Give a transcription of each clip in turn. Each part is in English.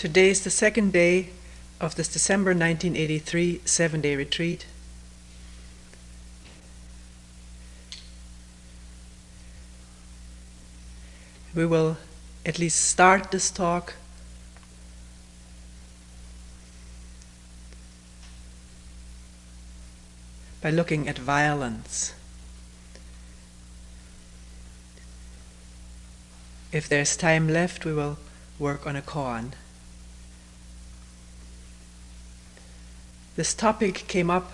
Today is the second day of this December 1983 7-day retreat. We will at least start this talk by looking at violence. If there's time left, we will work on a koan. This topic came up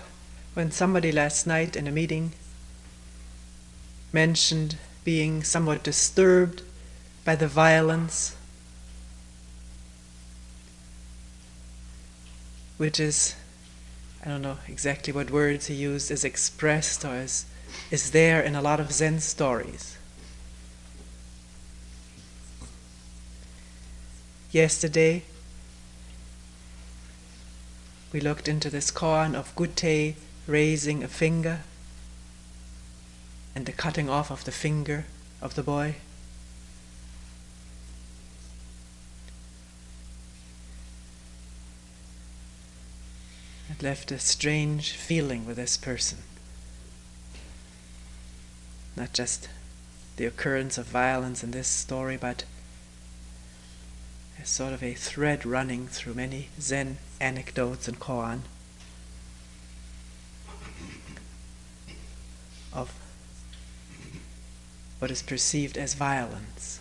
when somebody last night in a meeting mentioned being somewhat disturbed by the violence which is, I don't know exactly what words he used, is expressed or is there in a lot of Zen stories. Yesterday, we looked into this koan of Gute raising a finger and the cutting off of the finger of the boy. It left a strange feeling with this person. Not just the occurrence of violence in this story, but there's sort of a thread running through many Zen anecdotes and koan of what is perceived as violence.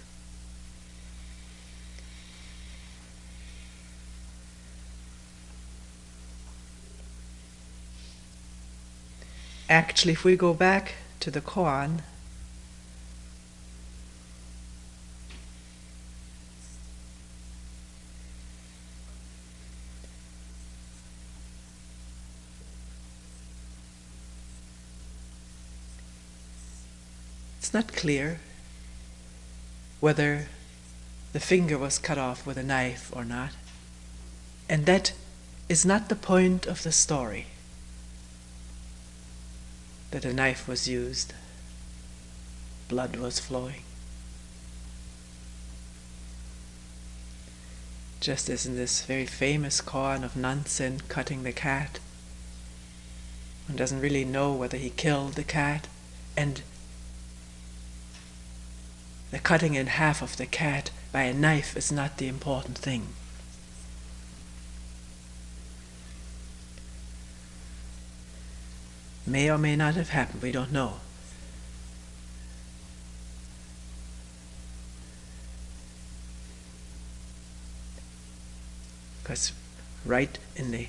Actually, if we go back to the koan, it's not clear whether the finger was cut off with a knife or not. And that is not the point of the story, that a knife was used, blood was flowing. Just as in this very famous koan of Nansen cutting the cat, one doesn't really know whether he killed the cat, and the cutting in half of the cat by a knife is not the important thing. May or may not have happened, we don't know. Because right in the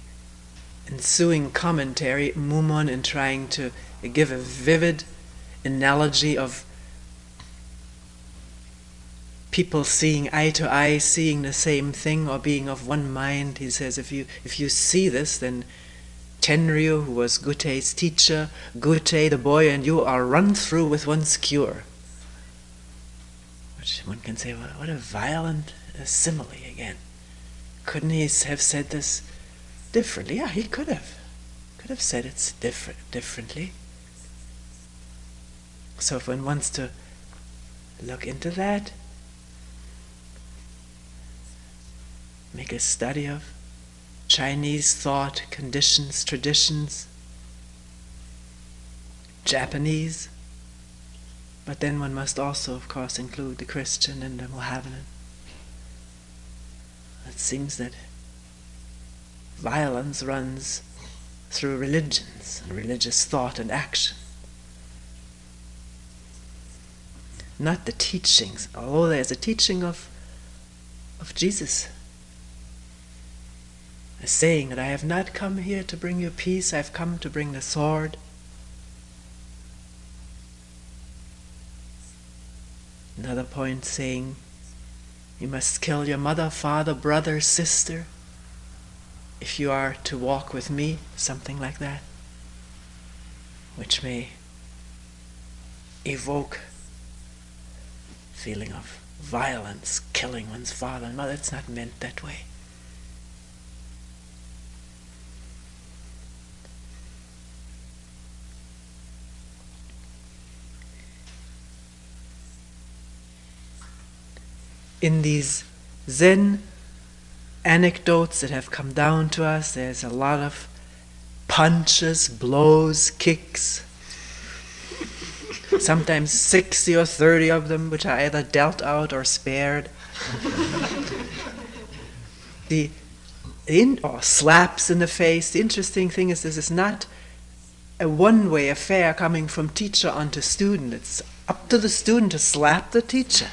ensuing commentary, Mumon, in trying to give a vivid analogy of people seeing eye to eye, seeing the same thing, or being of one mind, he says, if you see this, then Tenryu, who was Gute's teacher, Gute, the boy, and you are run through with one skewer. Which one can say, well, what a violent simile again. Couldn't he have said this differently? Yeah, he could have. Could have said it differently. So if one wants to look into that, make a study of Chinese thought, conditions, traditions, Japanese, but then one must also, of course, include the Christian and the Mohammedan. It seems that violence runs through religions and religious thought and action. Not the teachings, although there's a teaching of Jesus, saying that I have not come here to bring you peace, I have come to bring the sword. Another point saying, you must kill your mother, father, brother, sister, if you are to walk with me, something like that, which may evoke a feeling of violence, killing one's father and mother. It's not meant that way. In these Zen anecdotes that have come down to us. There's a lot of punches, blows, kicks, sometimes 60 or 30 of them, which are either dealt out or spared. Or slaps in the face. The interesting thing is this is not a one-way affair coming from teacher onto student. It's up to the student to slap the teacher,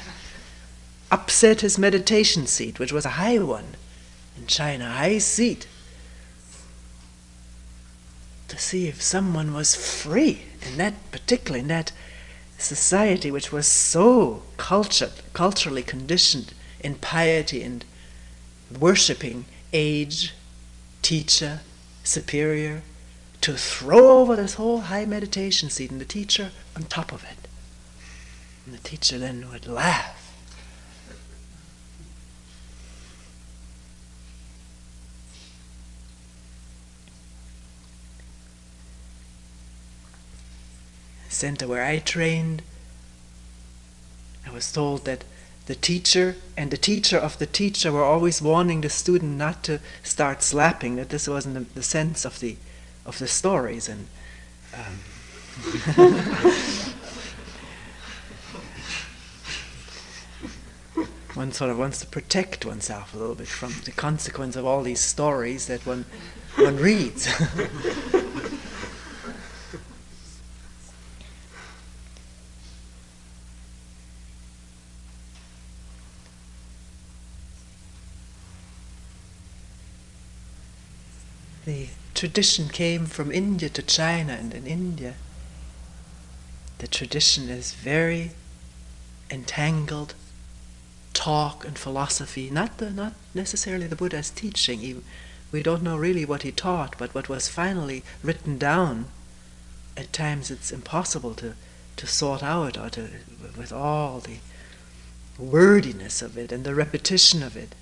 upset his meditation seat, which was a high one in China, high seat, to see if someone was free in that, particularly in that society which was so culturally conditioned in piety and worshipping age, teacher, superior, to throw over this whole high meditation seat and the teacher on top of it. And the teacher then would laugh. Center where I trained, I was told that the teacher and the teacher of the teacher were always warning the student not to start slapping, that this wasn't the sense of the stories. And one sort of wants to protect oneself a little bit from the consequence of all these stories that one reads. The tradition came from India to China, and in India the tradition is very entangled. Talk and philosophy, not necessarily the Buddha's teaching. We don't know really what he taught, but what was finally written down, at times it's impossible to sort out, or with all the wordiness of it and the repetition of it.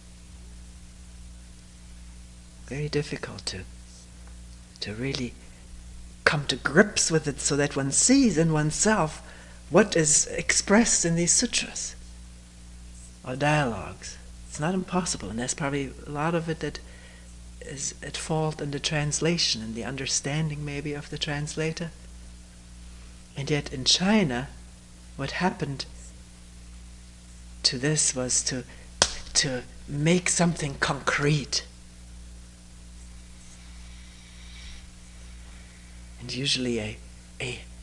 Very difficult to really come to grips with it so that one sees in oneself what is expressed in these sutras or dialogues. It's not impossible, and there's probably a lot of it that is at fault in the translation and the understanding maybe of the translator. And yet in China, what happened to this was to make something concrete. And usually a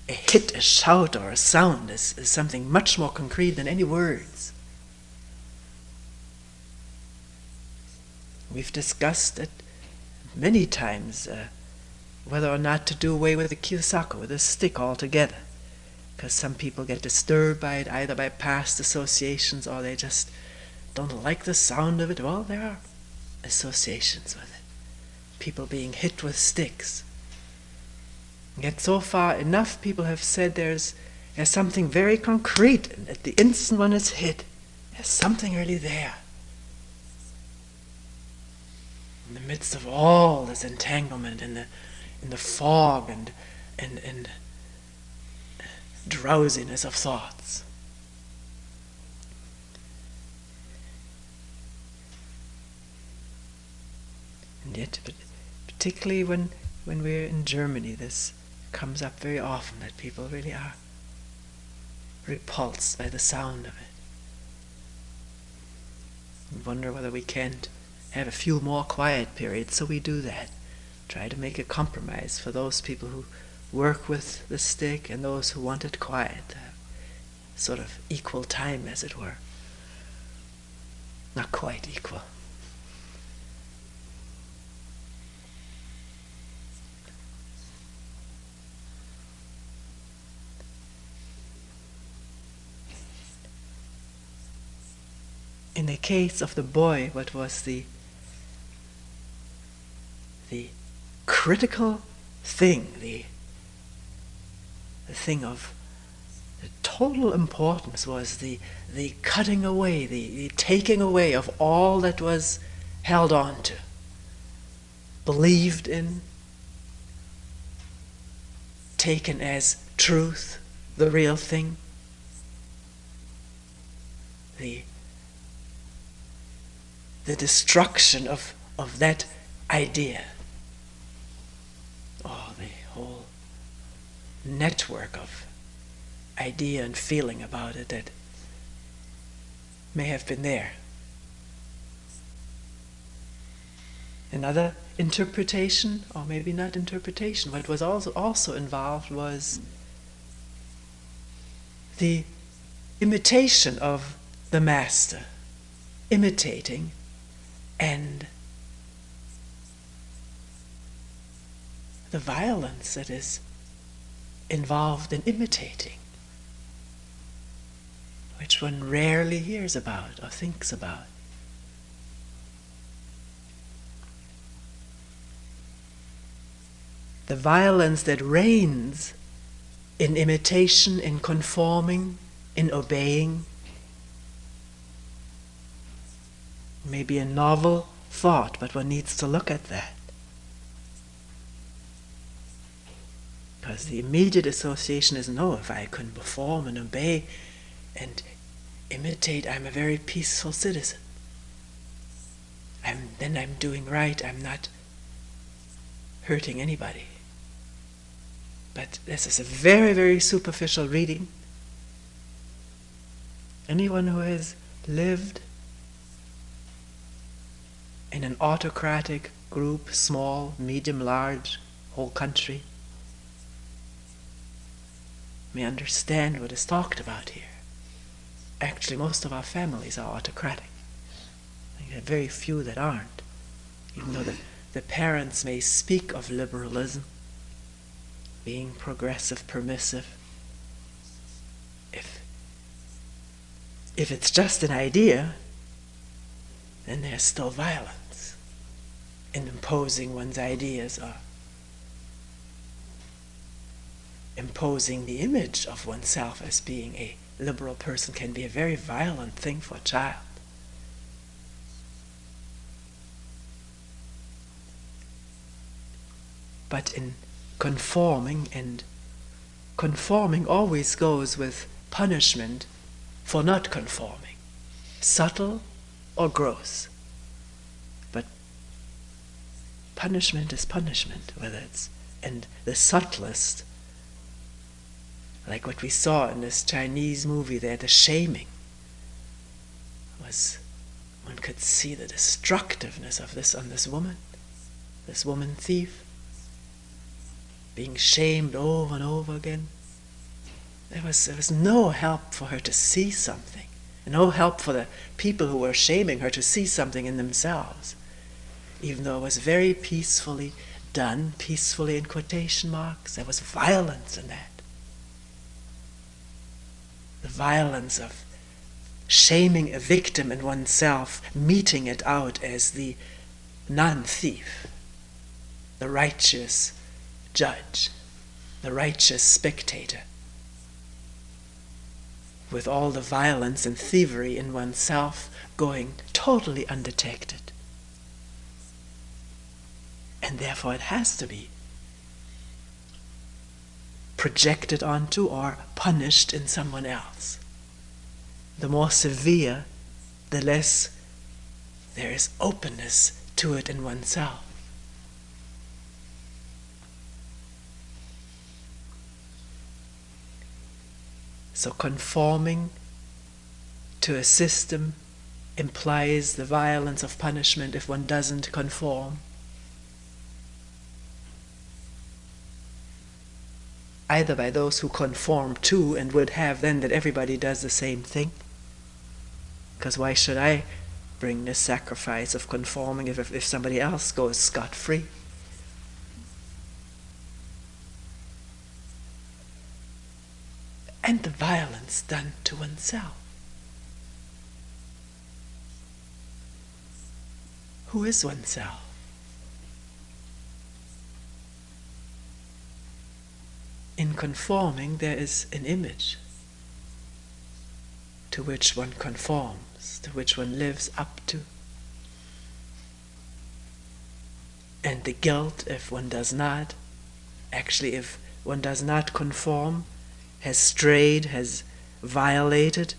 hit, a shout, or a sound is something much more concrete than any words. We've discussed it many times, whether or not to do away with the kyosaku, with the stick altogether. Because some people get disturbed by it, either by past associations or they just don't like the sound of it. Well, there are associations with it. People being hit with sticks. Yet so far enough people have said there's something very concrete, and at the instant one is hit, there's something really there. In the midst of all this entanglement, in the fog and drowsiness of thoughts. And yet, particularly when we're in Germany, this comes up very often, that people really are repulsed by the sound of it. And wonder whether we can't have a few more quiet periods, so we do that. Try to make a compromise for those people who work with the stick and those who want it quiet. Sort of equal time, as it were. Not quite equal. In the case of the boy, what was the critical thing, the thing of the total importance was the cutting away, the taking away of all that was held on to, believed in, taken as truth, the real thing. the destruction of that idea, or the whole network of idea and feeling about it that may have been there. Another interpretation, or maybe not interpretation, what was also involved was the imitation of the master, imitating, and the violence that is involved in imitating, which one rarely hears about or thinks about. The violence that reigns in imitation, in conforming, in obeying, may be a novel thought, but one needs to look at that. Because the immediate association is, no, if I can perform and obey and imitate, I'm a very peaceful citizen. Then I'm doing right, I'm not hurting anybody. But this is a very, very superficial reading. Anyone who has lived in an autocratic group, small, medium, large, whole country, may understand what is talked about here. Actually, most of our families are autocratic. There are very few that aren't. Even though the parents may speak of liberalism, being progressive, permissive, if it's just an idea, then there's still violence in imposing one's ideas or imposing the image of oneself as being a liberal person can be a very violent thing for a child. But in conforming, and conforming always goes with punishment for not conforming, subtle or gross. But punishment is punishment, whether it's, and the subtlest, like what we saw in this Chinese movie there, the shaming, was, one could see the destructiveness of this on this woman thief, being shamed over and over again. There was no help for her to see something, no help for the people who were shaming her to see something in themselves, even though it was very peacefully done, peacefully in quotation marks. There was violence in that. The violence of shaming a victim in oneself, meting it out as the non-thief, the righteous judge, the righteous spectator, with all the violence and thievery in oneself going totally undetected. And therefore it has to be projected onto or punished in someone else. The more severe, the less there is openness to it in oneself. So conforming to a system implies the violence of punishment if one doesn't conform. Either by those who conform to and would have then that everybody does the same thing. Because why should I bring this sacrifice of conforming if somebody else goes scot-free? And the violence done to oneself. Who is oneself? In conforming, there is an image to which one conforms, to which one lives up to. And the guilt if one does not, actually if one does not conform, has strayed, has violated,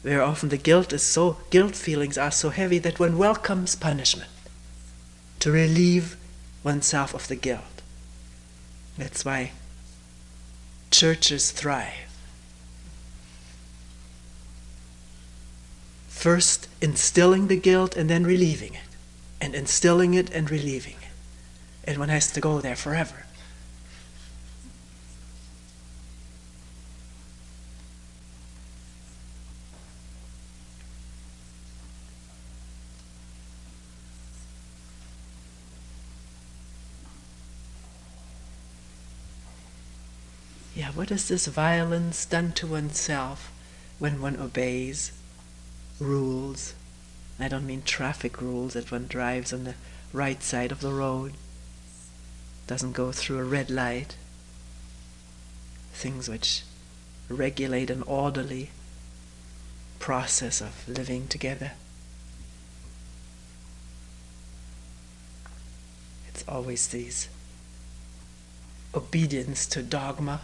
where often the guilt feelings are so heavy that one welcomes punishment to relieve oneself of the guilt. That's why churches thrive. First instilling the guilt and then relieving it, and instilling it and relieving it. And one has to go there forever. Yeah, what is this violence done to oneself when one obeys rules? I don't mean traffic rules, that one drives on the right side of the road, doesn't go through a red light. Things which regulate an orderly process of living together. It's always these obedience to dogma,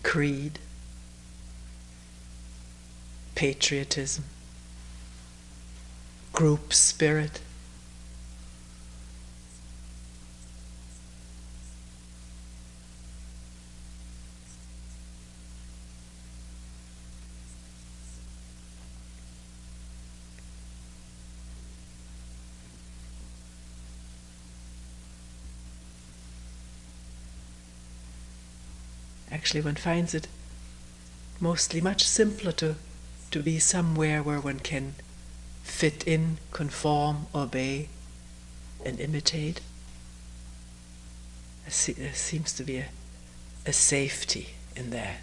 creed, patriotism, group spirit. Actually, one finds it mostly much simpler to be somewhere where one can fit in, conform, obey, and imitate. There seems to be a safety in that.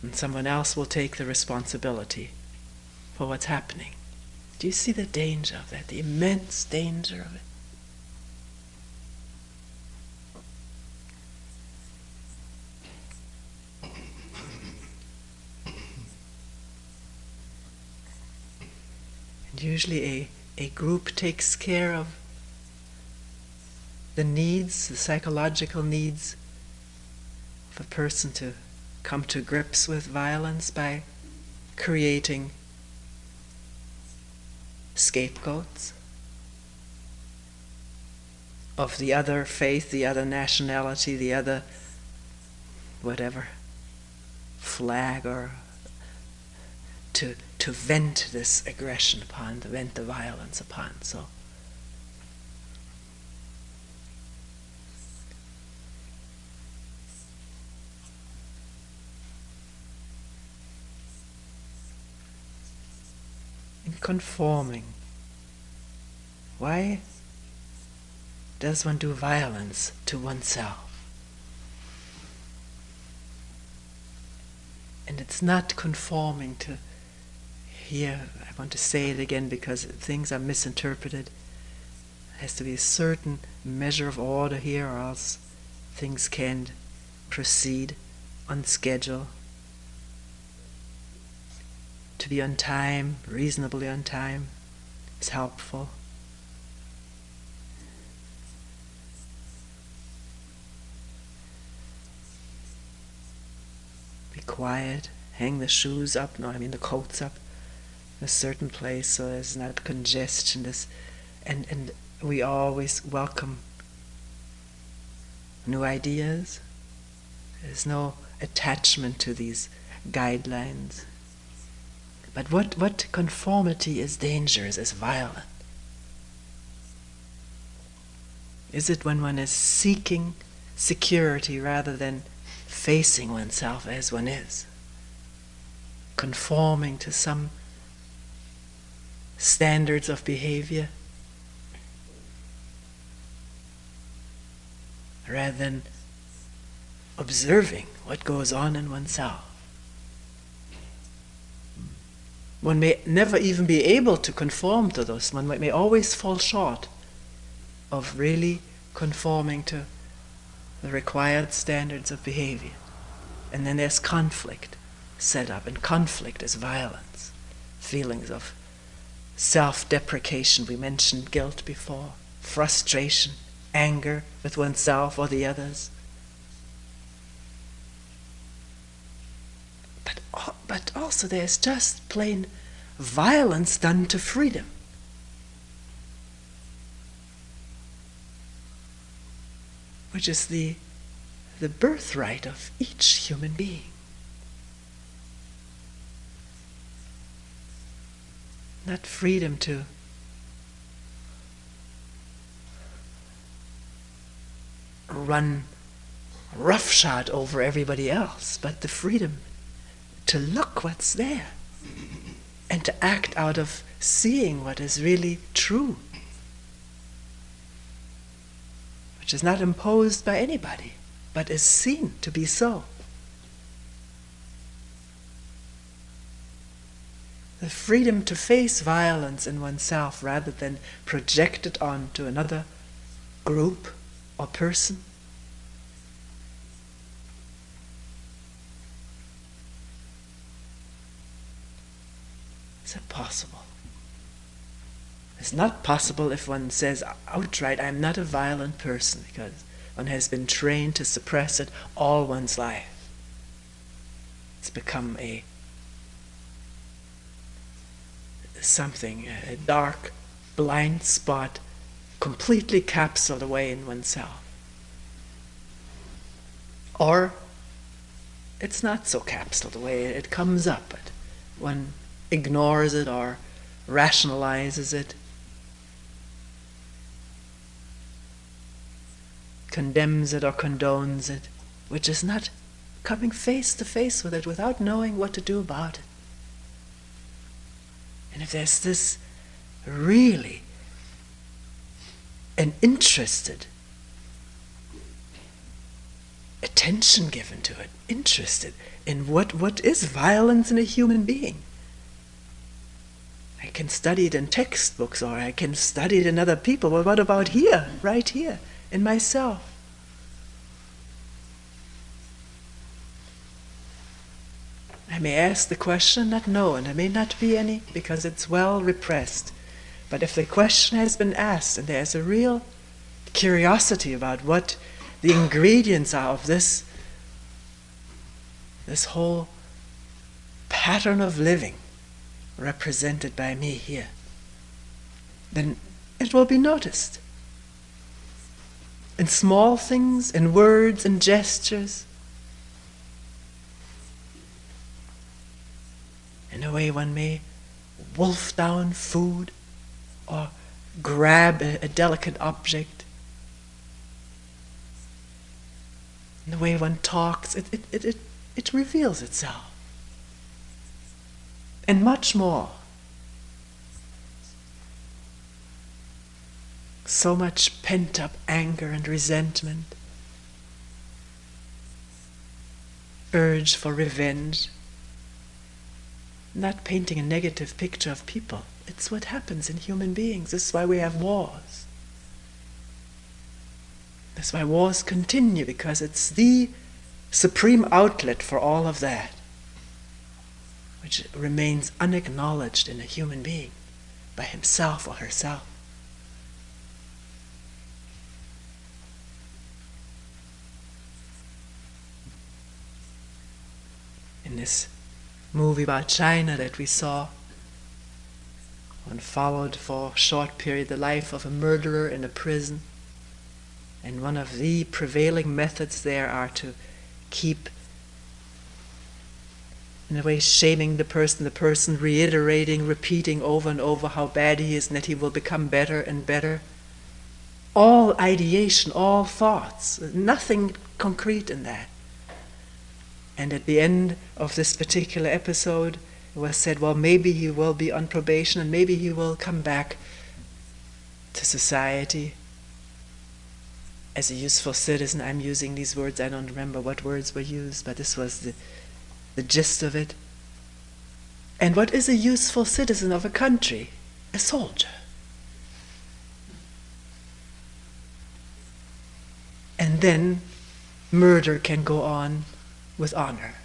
And someone else will take the responsibility for what's happening. Do you see the danger of that, the immense danger of it? Usually a group takes care of the needs, the psychological needs of a person to come to grips with violence by creating scapegoats of the other faith, the other nationality, the other whatever, flag, or to vent this aggression upon, to vent the violence upon. So in conforming, why does one do violence to oneself? And it's not conforming to, here, I want to say it again because things are misinterpreted. There has to be a certain measure of order here, or else things can't proceed on schedule. To be on time, reasonably on time, is helpful. Be quiet, hang the shoes up, the coats up in a certain place so there's not congestion. And we always welcome new ideas. There's no attachment to these guidelines. But what conformity is dangerous, is violent. Is it when one is seeking security rather than facing oneself as one is, conforming to some standards of behavior, rather than observing what goes on in oneself. One may never even be able to conform to those. One may always fall short of really conforming to the required standards of behavior. And then there's conflict set up, and conflict is violence. Feelings of self-deprecation, we mentioned guilt before, frustration, anger with oneself or the others. but also there's just plain violence done to freedom. Which is the birthright of each human being. Not freedom to run roughshod over everybody else, but the freedom to look what's there and to act out of seeing what is really true, which is not imposed by anybody, but is seen to be so. The freedom to face violence in oneself rather than project it onto another group or person. Is it possible? It's not possible if one says outright, I'm not a violent person, because one has been trained to suppress it all one's life. It's become a dark, blind spot, completely capsuled away in oneself. Or it's not so capsuled away, it comes up, but one ignores it or rationalizes it, condemns it or condones it, which is not coming face to face with it without knowing what to do about it. And if there's this really an interested attention given to it, interested in what is violence in a human being. I can study it in textbooks, or I can study it in other people. Well, what about here, right here, in myself? I may ask the question, not know, and there may not be any, because it's well repressed. But if the question has been asked, and there's a real curiosity about what the ingredients are of this whole pattern of living represented by me here, then it will be noticed. In small things, in words, in gestures. In a way one may wolf down food or grab a delicate object. In the way one talks, it reveals itself. And much more. So much pent-up anger and resentment, urge for revenge. Not painting a negative picture of people. It's what happens in human beings. This is why we have wars. That's why wars continue, because it's the supreme outlet for all of that, which remains unacknowledged in a human being by himself or herself. In this movie about China that we saw, one followed for a short period the life of a murderer in a prison. And one of the prevailing methods there are to keep, in a way, shaming the person reiterating, repeating over and over how bad he is and that he will become better and better. All ideation, all thoughts, nothing concrete in that. And at the end of this particular episode, it was said, well, maybe he will be on probation and maybe he will come back to society as a useful citizen. I'm using these words, I don't remember what words were used, but this was the gist of it. And what is a useful citizen of a country? A soldier. And then murder can go on with honor.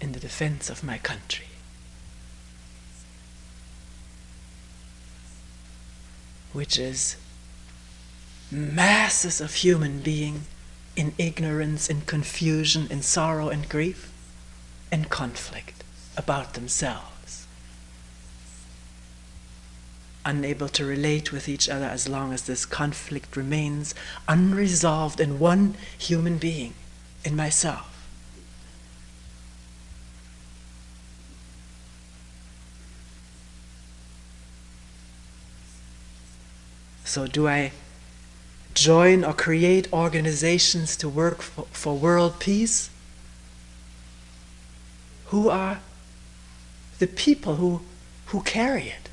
In the defense of my country. which is masses of human being in ignorance, in confusion, in sorrow and grief, and conflict about themselves, unable to relate with each other as long as this conflict remains unresolved in one human being, in myself. So do I join or create organizations to work for world peace? Who are the people who carry it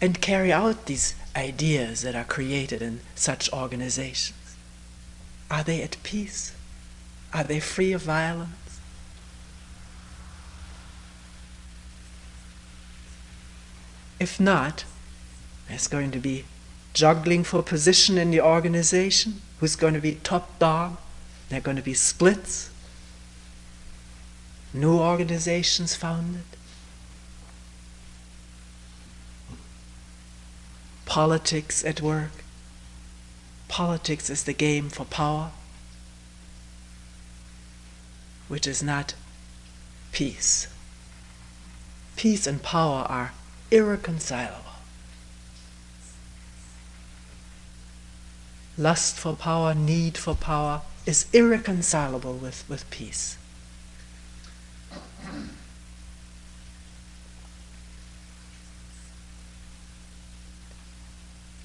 and carry out these ideas that are created in such organizations? Are they at peace? Are they free of violence? If not, there's going to be juggling for position in the organization. Who's going to be top dog? There are going to be splits. New organizations founded. Politics at work. Politics is the game for power, which is not peace. Peace and power are irreconcilable. Lust for power, need for power is irreconcilable with peace.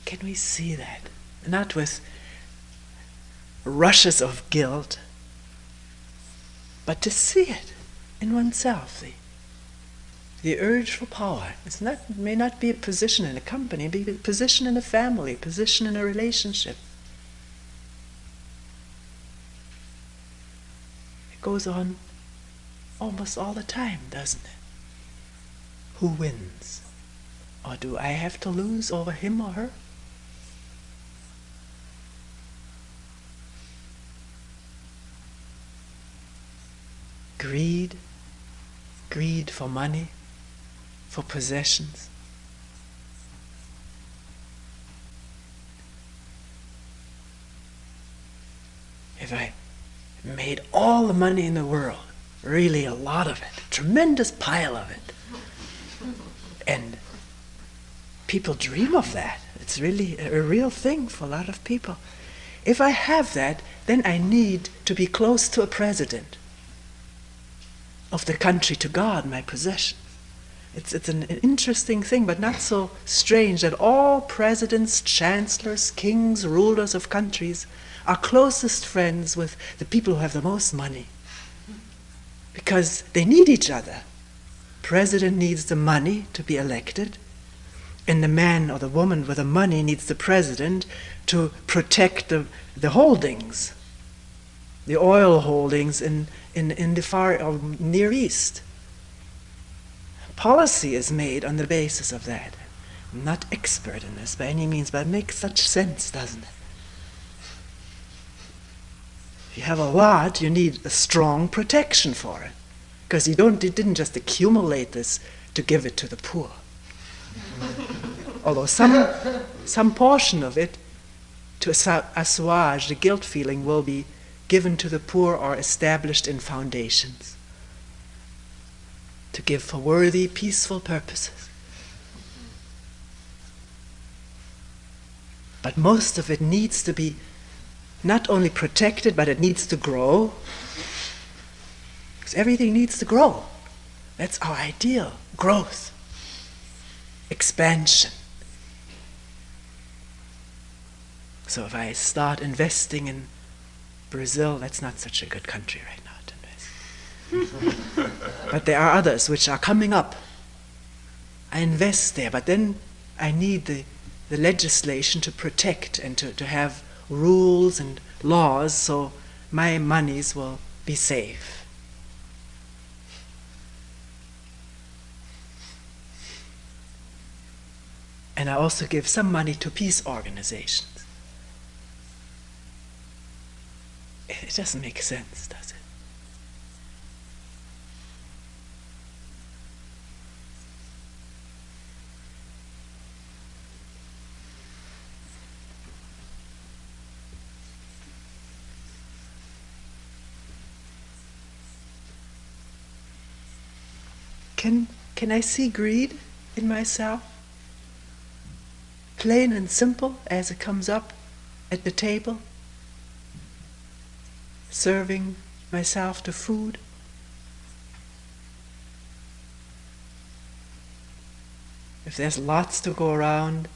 Can we see that? Not with rushes of guilt, but to see it in oneself. The urge for power. It may not be a position in a company, it may be a position in a family, a position in a relationship. It goes on almost all the time, doesn't it? Who wins? Or do I have to lose over him or her? Greed for money, for possessions. If I made all the money in the world, really a lot of it, a tremendous pile of it, and people dream of that. It's really a real thing for a lot of people. If I have that, then I need to be close to a president of the country to guard my possession. It's an interesting thing, but not so strange that all presidents, chancellors, kings, rulers of countries are closest friends with the people who have the most money, because they need each other. President needs the money to be elected, and the man or the woman with the money needs the president to protect the holdings, the oil holdings in the far or Near East. Policy is made on the basis of that. I'm not expert in this by any means, but it makes such sense, doesn't it? If you have a lot, you need a strong protection for it, because you didn't just accumulate this to give it to the poor. Although some portion of it, to assuage the guilt feeling, will be given to the poor or established in foundations to give for worthy, peaceful purposes. But most of it needs to be not only protected, but it needs to grow. Because everything needs to grow. That's our ideal. Growth. Expansion. So if I start investing in Brazil, that's not such a good country right now to invest. But there are others which are coming up. I invest there, but then I need the legislation to protect and to have rules and laws so my monies will be safe. And I also give some money to peace organizations. It doesn't make sense, does it? Can I see greed in myself? Plain and simple as it comes up at the table, serving myself to food. If there's lots to go around,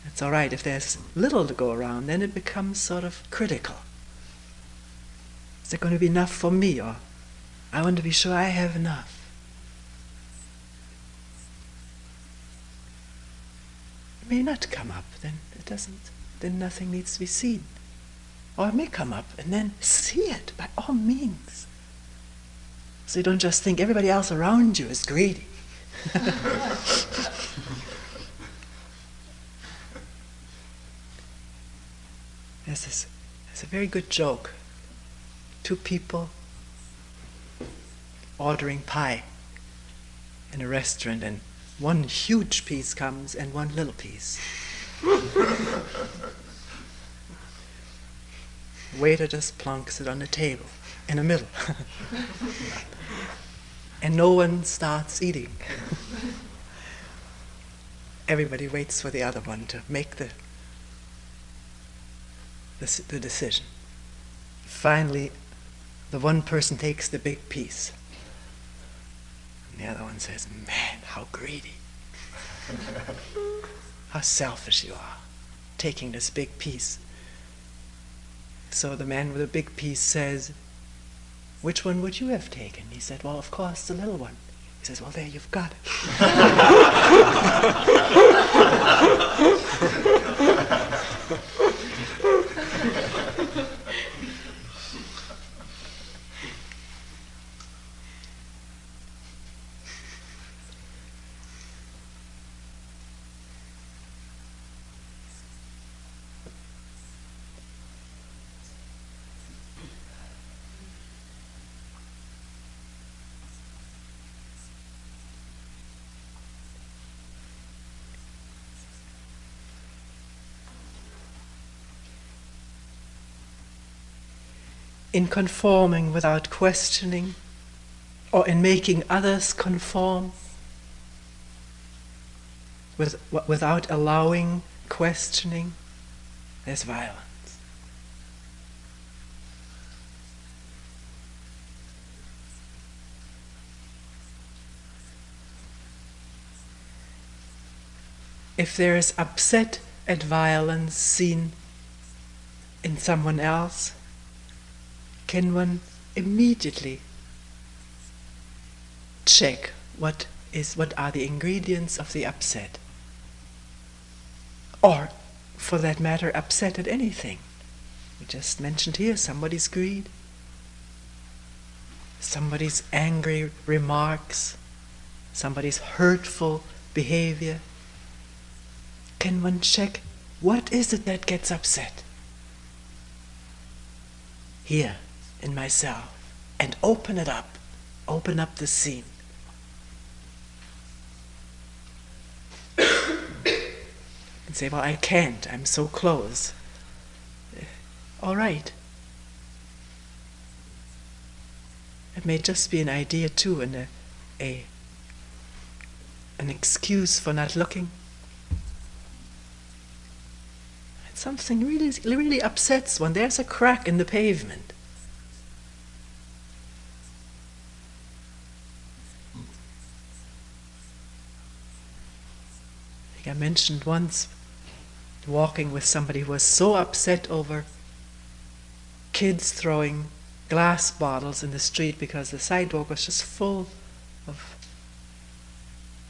it's all right. If there's little to go around, then it becomes sort of critical. Is there going to be enough for me? Or I want to be sure I have enough. It may not come up, then it doesn't. Then nothing needs to be seen. Or it may come up, and then see it by all means. So you don't just think everybody else around you is greedy. There's a very good joke. Two people ordering pie in a restaurant, and one huge piece comes and one little piece. Waiter just plonks it on the table in the middle. And no one starts eating. Everybody waits for the other one to make the decision. Finally, the one person takes the big piece. And the other one says, "Man, how greedy. How selfish you are, taking this big piece." So the man with the big piece says, "Which one would you have taken?" He said, "Well, of course, the little one." He says, "Well, there, you've got it." In conforming without questioning, or in making others conform, without allowing questioning, there's violence. If there is upset at violence seen in someone else, can one immediately check what are the ingredients of the upset? Or, for that matter, upset at anything. We just mentioned here somebody's greed, somebody's angry remarks, somebody's hurtful behavior. Can one check what is it that gets upset? Here, in myself, and open it up. Open up the scene. And say, "Well, I can't, I'm so close." All right. It may just be an idea too, and an excuse for not looking. Something really upsets one. There's a crack in the pavement. I think I mentioned once walking with somebody who was so upset over kids throwing glass bottles in the street because the sidewalk was just full of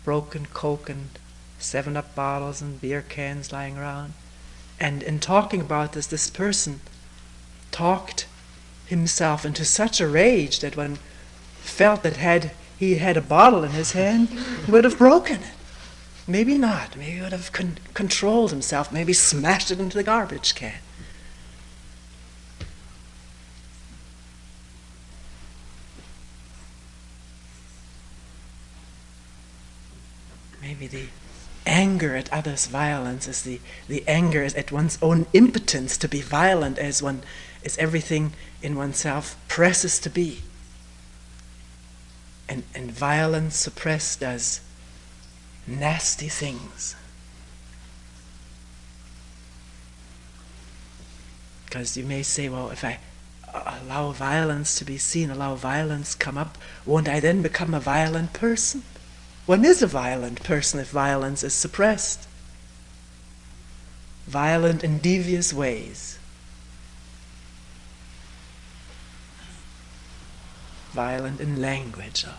broken Coke and 7-Up bottles and beer cans lying around. And in talking about this person talked himself into such a rage that one felt that had he had a bottle in his hand, he would have broken it. Maybe not. Maybe he would have controlled himself, maybe smashed it into the garbage can. Maybe the anger at others' violence is the anger at one's own impotence to be violent as everything in oneself presses to be. And violence suppressed does nasty things. Because you may say, well, if I allow violence to be seen, allow violence come up, won't I then become a violent person? One is a violent person if violence is suppressed. Violent in devious ways. Violent in language, or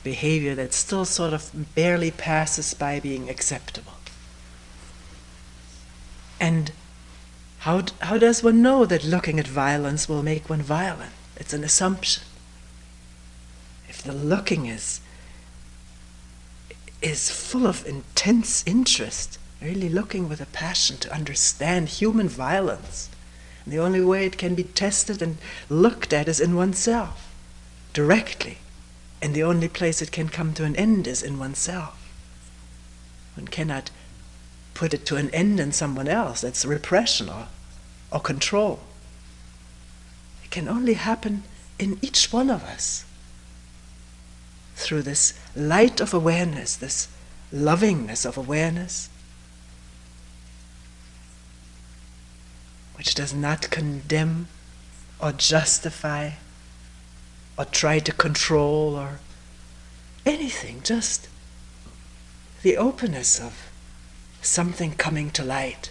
behavior that still sort of barely passes by being acceptable. And how does one know that looking at violence will make one violent? It's an assumption. If the looking is full of intense interest, really looking with a passion to understand human violence, and the only way it can be tested and looked at is in oneself, directly. And the only place it can come to an end is in oneself. One cannot put it to an end in someone else. That's repression or control. It can only happen in each one of us through this light of awareness, this lovingness of awareness, which does not condemn or justify or try to control or anything, just the openness of something coming to light.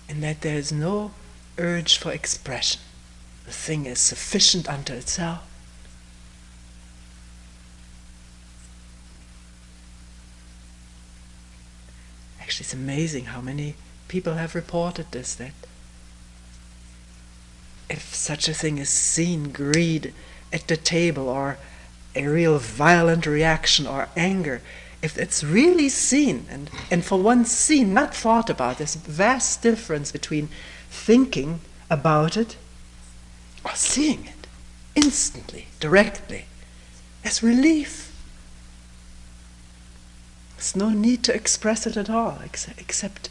And that there is no urge for expression. The thing is sufficient unto itself. Actually, it's amazing how many people have reported this, that if such a thing is seen, greed at the table, or a real violent reaction or anger, if it's really seen, and for once seen, not thought about, there's a vast difference between thinking about it or seeing it instantly, directly, as relief. There's no need to express it at all, except,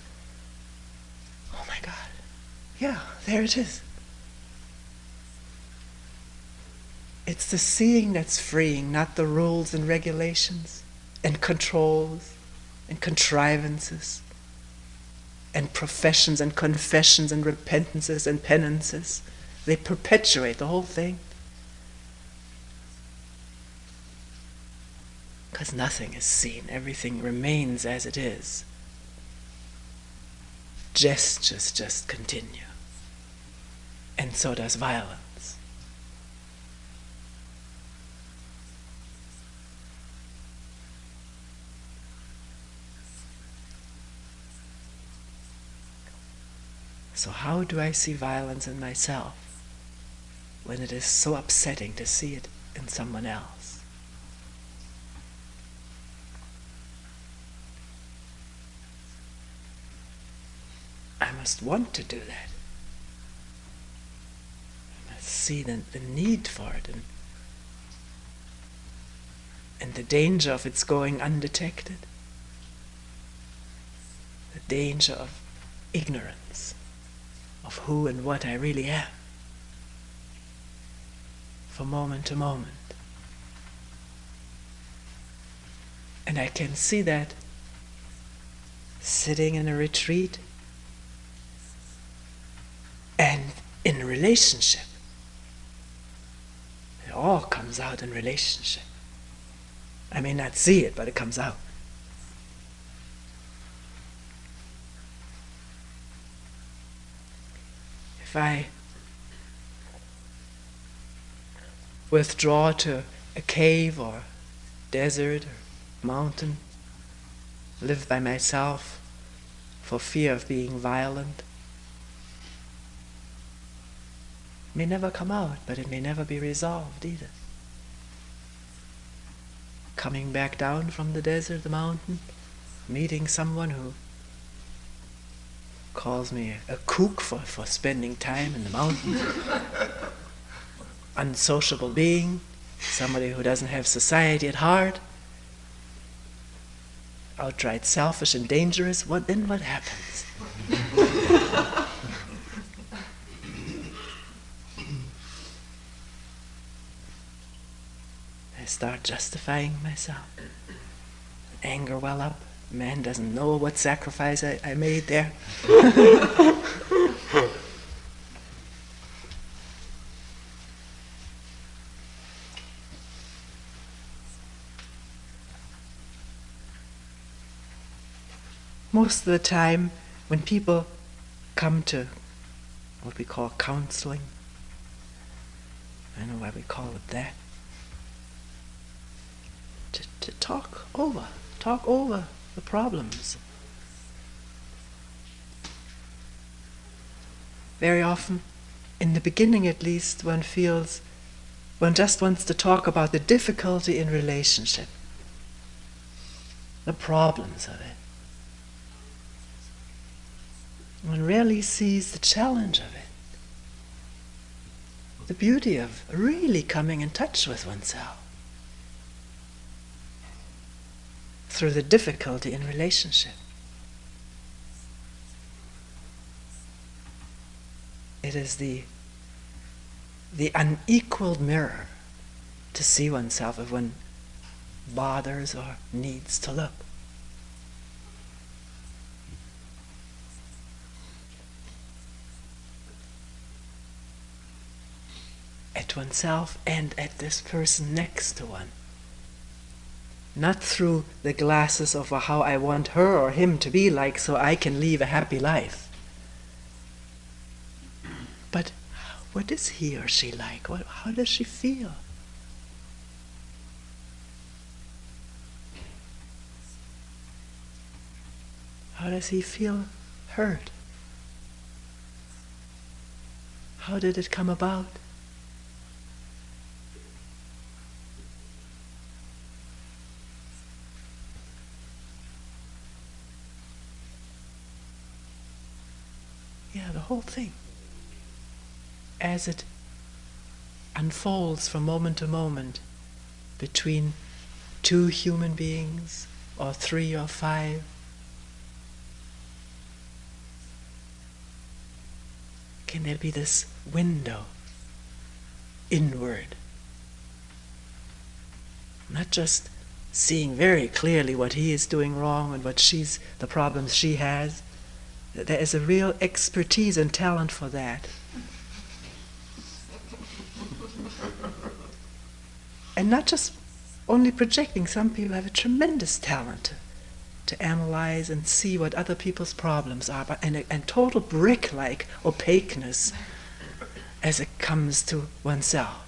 oh my God, yeah, there it is. It's the seeing that's freeing, not the rules and regulations and controls and contrivances and professions and confessions and repentances and penances. They perpetuate the whole thing. Because nothing is seen, everything remains as it is. Gestures just continue. And so does violence. So how do I see violence in myself when it is so upsetting to see it in someone else? I must want to do that. I must see the need for it and the danger of its going undetected. The danger of ignorance of who and what I really am, from moment to moment. And I can see that sitting in a retreat and in relationship. It all comes out in relationship. I may not see it, but it comes out. If I withdraw to a cave or desert or mountain, live by myself for fear of being violent, it may never come out, but it may never be resolved either. Coming back down from the desert, the mountain, meeting someone who calls me a kook for spending time in the mountains, unsociable being, somebody who doesn't have society at heart, outright selfish and dangerous, then what happens? start justifying myself. Anger well up. Man doesn't know what sacrifice I made there. Most of the time, when people come to what we call counseling, I don't know why we call it that, to talk over the problems. Very often, in the beginning at least, one just wants to talk about the difficulty in relationship, the problems of it. One rarely sees the challenge of it, the beauty of really coming in touch with oneself through the difficulty in relationship. It is the unequaled mirror to see oneself if one bothers or needs to look. At oneself and at this person next to one. Not through the glasses of how I want her or him to be like so I can live a happy life. But what is he or she like? How does she feel? How does he feel hurt? How did it come about? Yeah, the whole thing. As it unfolds from moment to moment between two human beings, or 3 or 5, can there be this window inward? Not just seeing very clearly what he is doing wrong and the problems she has. There is a real expertise and talent for that. And not just only projecting. Some people have a tremendous talent to analyze and see what other people's problems are, and total brick-like opaqueness as it comes to oneself.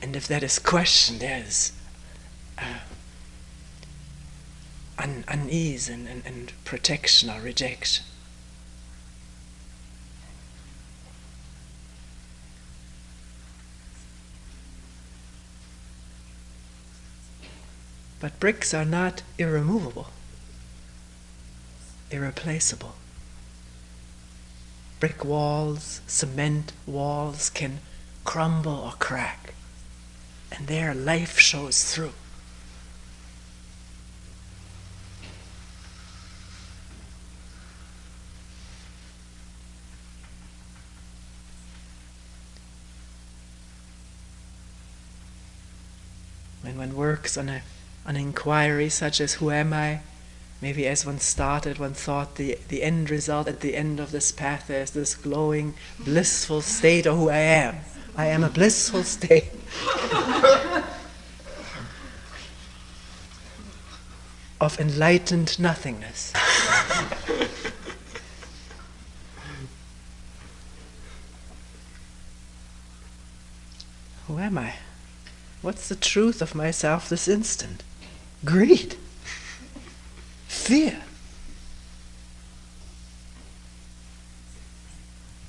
And if that is questioned, there's unease and protection or rejection. But bricks are not irremovable, irreplaceable. Brick walls, cement walls can crumble or crack, and there life shows through. When one works on an inquiry such as who am I, maybe as one started, one thought the end result at the end of this path, there's this glowing, blissful state of who I am. I am a blissful state. Of enlightened nothingness. Who am I? What's the truth of myself this instant? Greed. Fear.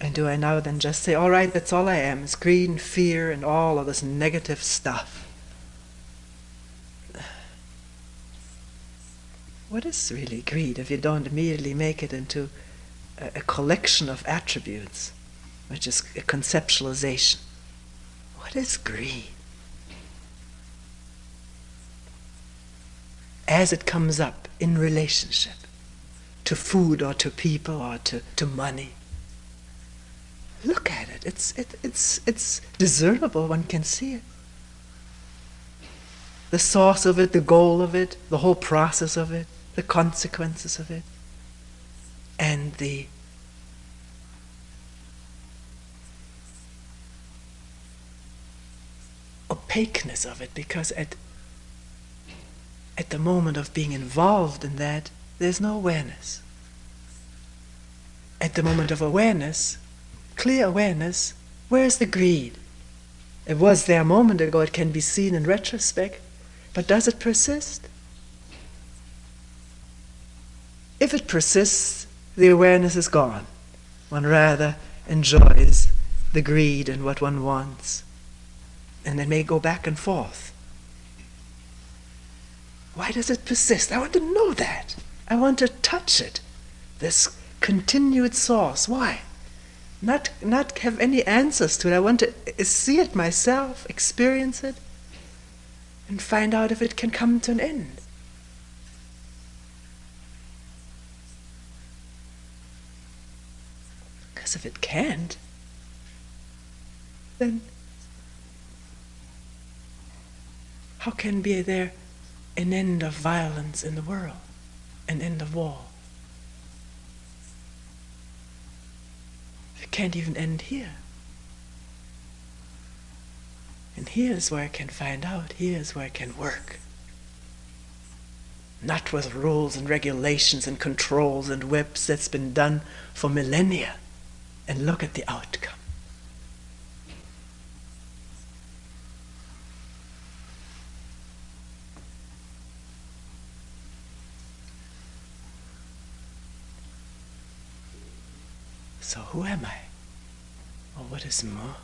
And do I now then just say, all right, that's all I am, is greed and fear and all of this negative stuff? What is really greed if you don't immediately make it into a collection of attributes, which is a conceptualization? What is greed? As it comes up in relationship to food or to people or to money. Look at it It's discernible. One can see it. The source of it, the goal of it, the whole process of it, the consequences of it, and the opaqueness of it, because at the moment of being involved in that, there's no awareness. At the moment of awareness, clear awareness, where's the greed? It was there a moment ago, it can be seen in retrospect, but does it persist? If it persists, the awareness is gone. One rather enjoys the greed and what one wants, and it may go back and forth. Why does it persist? I want to know that. I want to touch it, this continued source. Why? Not have any answers to it. I want to see it myself, experience it, and find out if it can come to an end. Because if it can't, then how can be there an end of violence in the world, an end of war? It can't even end here. And here's where I can find out, here's where I can work. Not with rules and regulations and controls and whips that's been done for millennia. And look at the outcome. So who am I? Or what is mo?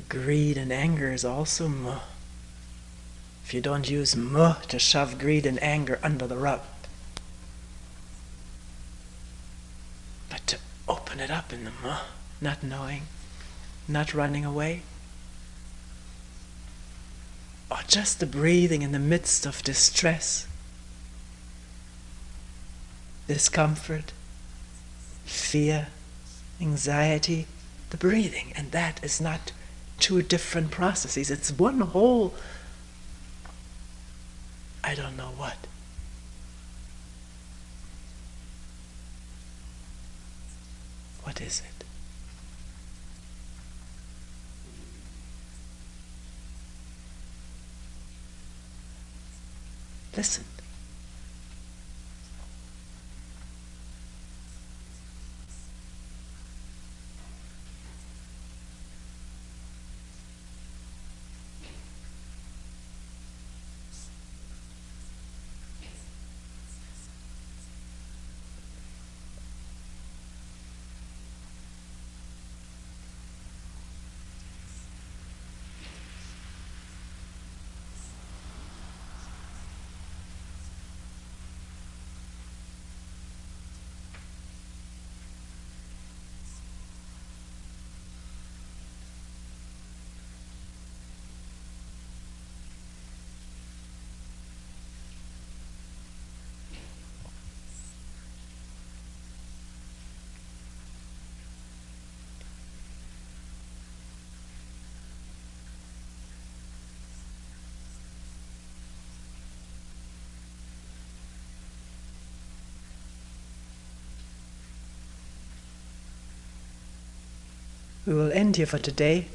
Greed and anger is also mo. If you don't use mo to shove greed and anger under the rug, but to open it up in the mo, not knowing, not running away, or just the breathing in the midst of distress, discomfort, fear, anxiety, the breathing. And that is not two different processes. It's one whole, I don't know what. What is it? Listen. We will end here for today.